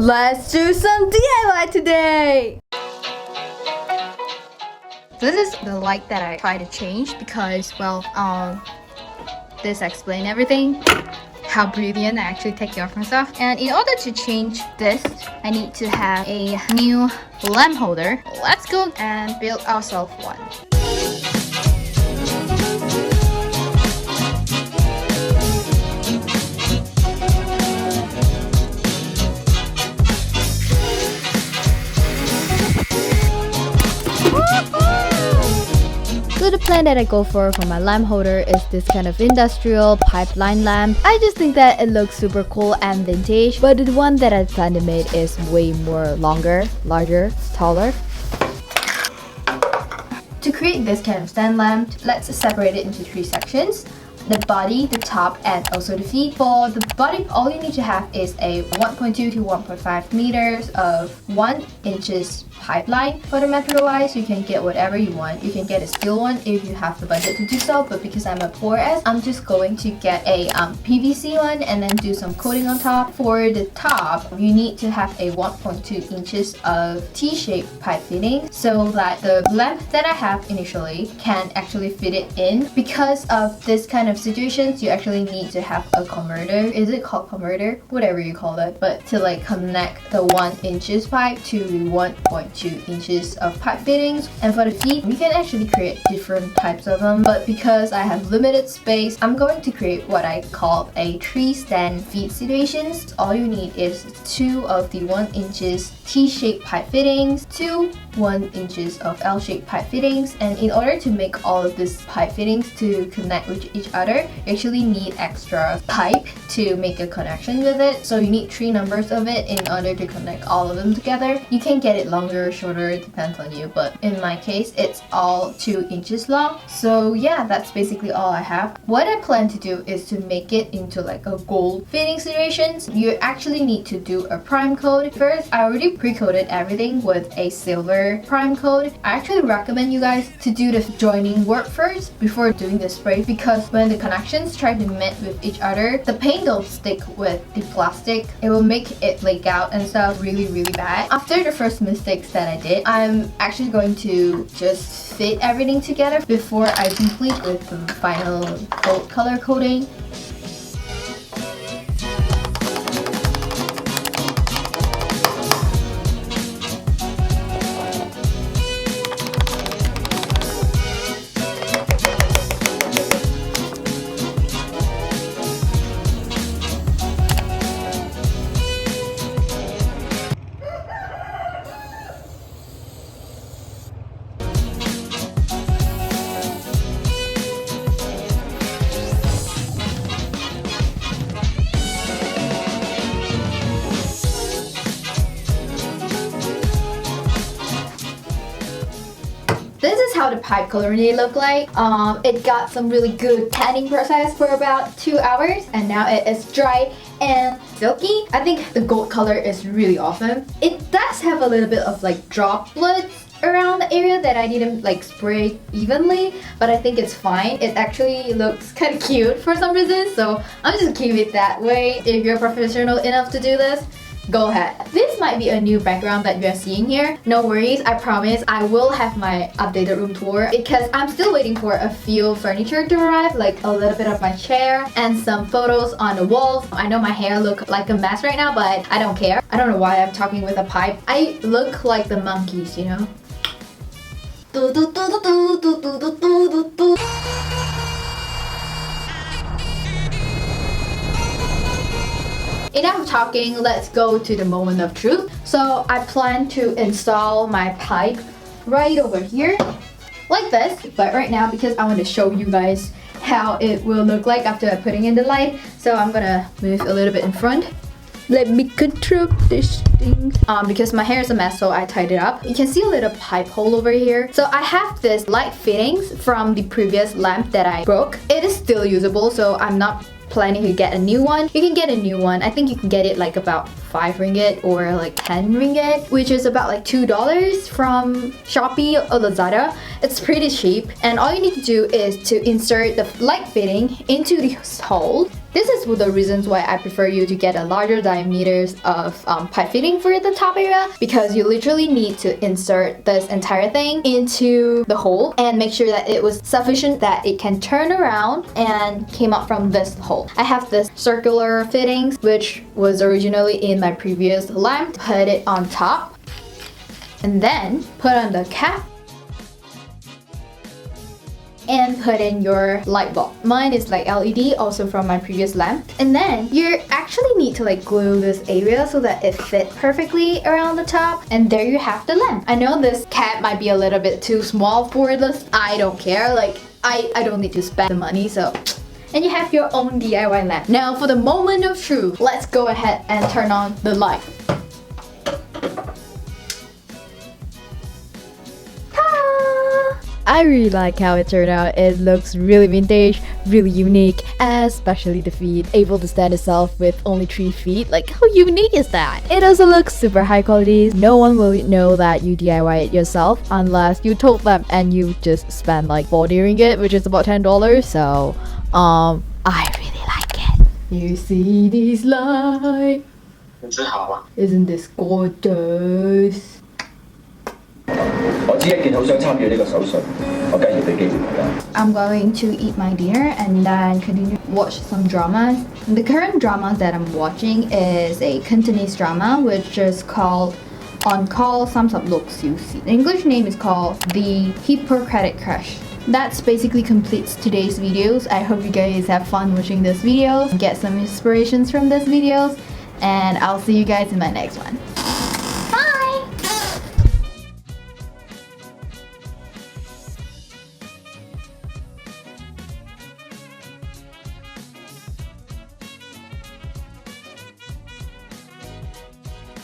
Let's do some DIY today! This is the light that I try to change because, well, this explains everything. How brilliant I actually take care of myself. And in order to change this, I need to have a new lamp holder. Let's go and build ourselves one. So the plan that I go for my lamp holder is this kind of industrial pipeline lamp. I just think that it looks super cool and vintage, but the one that I plan to make is way more longer, larger, taller. To create this kind of stand lamp, let's separate it into 3 sections. The body, the top, and also the feet. For the body, all you need to have is a 1.2 to 1.5 meters of 1 inches pipeline. For the material wise, you can get whatever you want. You can get a steel one if you have the budget to do so, but because I'm a poor ass, I'm just going to get a PVC one and then do some coating on top. For the top, you need to have a 1.2 inches of T-shaped pipe fitting so that the lamp that I have initially can actually fit it in. Because of this kind of situations, you actually need to have a converter. Is it called converter? Whatever you call it, but to like connect the 1 inches pipe to the 1.2 inches of pipe fittings. And for the feet, you can actually create different types of them, but because I have limited space, I'm going to create what I call a 3 stand feet situations. All you need is 2 of the 1 inches T-shaped pipe fittings, 2 1 inches of L-shaped pipe fittings, and in order to make all of these pipe fittings to connect with each other, you actually need extra pipe to make a connection with it. So you need 3 numbers of it in order to connect all of them together. You can get it longer or shorter, it depends on you, but in my case, it's all 2 inches long. So yeah, that's basically all I have. What I plan to do is to make it into like a gold fitting situations. You actually need to do a prime coat. First, I already pre-coated everything with a silver prime coat. I actually recommend you guys to do the joining work first before doing the spray, because when the connections try to meet with each other, the paint will stick with the plastic. It will make it leak out and stuff really bad. After the first mistakes that I did, I'm actually going to just fit everything together before I complete with the final gold color coating. This is how the pipe currently look like. It got some really good tanning process for about 2 hours, and now it is dry and silky. I think the gold color is really awesome. It does have a little bit of like droplets around the area that I didn't like spray evenly, but I think it's fine. It actually looks kind of cute for some reason, so I'm just keep it that way. If you're professional enough to do this, go ahead. This might be a new background that you are seeing here. No worries, I promise I will have my updated room tour because I'm still waiting for a few furniture to arrive, like a little bit of my chair and some photos on the walls. I know my hair look like a mess right now, but I don't care. I don't know why I'm talking with a pipe. I look like the monkeys, you know? Enough talking, let's go to the moment of truth. So I plan to install my pipe right over here, like this. But right now, because I want to show you guys how it will look like after putting in the light, so I'm gonna move a little bit in front. Let me control this thing. Because my hair is a mess, so I tied it up. You can see a little pipe hole over here. So I have this light fittings from the previous lamp that I broke. It is still usable, so I'm not planning to get a new one. You can get a new one. I think you can get it like about 5 ringgit or like 10 ringgit, which is about like $2 from Shopee or Lazada. It's pretty cheap, and all you need to do is to insert the light fitting into the hole This is the reasons why I prefer you to get a larger diameters of pipe fitting for the top area, because you literally need to insert this entire thing into the hole and make sure that it was sufficient that it can turn around and came out from this hole. I have this circular fittings which was originally in my previous lamp. Put it on top and then put on the cap and put in your light bulb. Mine is like LED, also from my previous lamp. And then you actually need to like glue this area so that it fit perfectly around the top. And there you have the lamp. I know this cap might be a little bit too small for this. I don't care. Like I don't need to spend the money, so. And you have your own DIY lamp. Now for the moment of truth, let's go ahead and turn on the light. I really like how it turned out. It looks really vintage, really unique, especially the feet, able to stand itself with only 3 feet. Like, how unique is that? It also looks super high quality. No one will know that you DIY it yourself unless you told them and you just spend like 40 ringgit, which is about $10. So, I really like it. You see these lights? Isn't this gorgeous? I'm going to eat my dinner and then continue to watch some dramas. The current drama that I'm watching is a Cantonese drama which is called On Call Samsap Lok Siu Si. The English name is called The Hippocratic Crush. That's basically completes today's videos. I hope you guys have fun watching this video, get some inspirations from this videos, and I'll see you guys in my next one.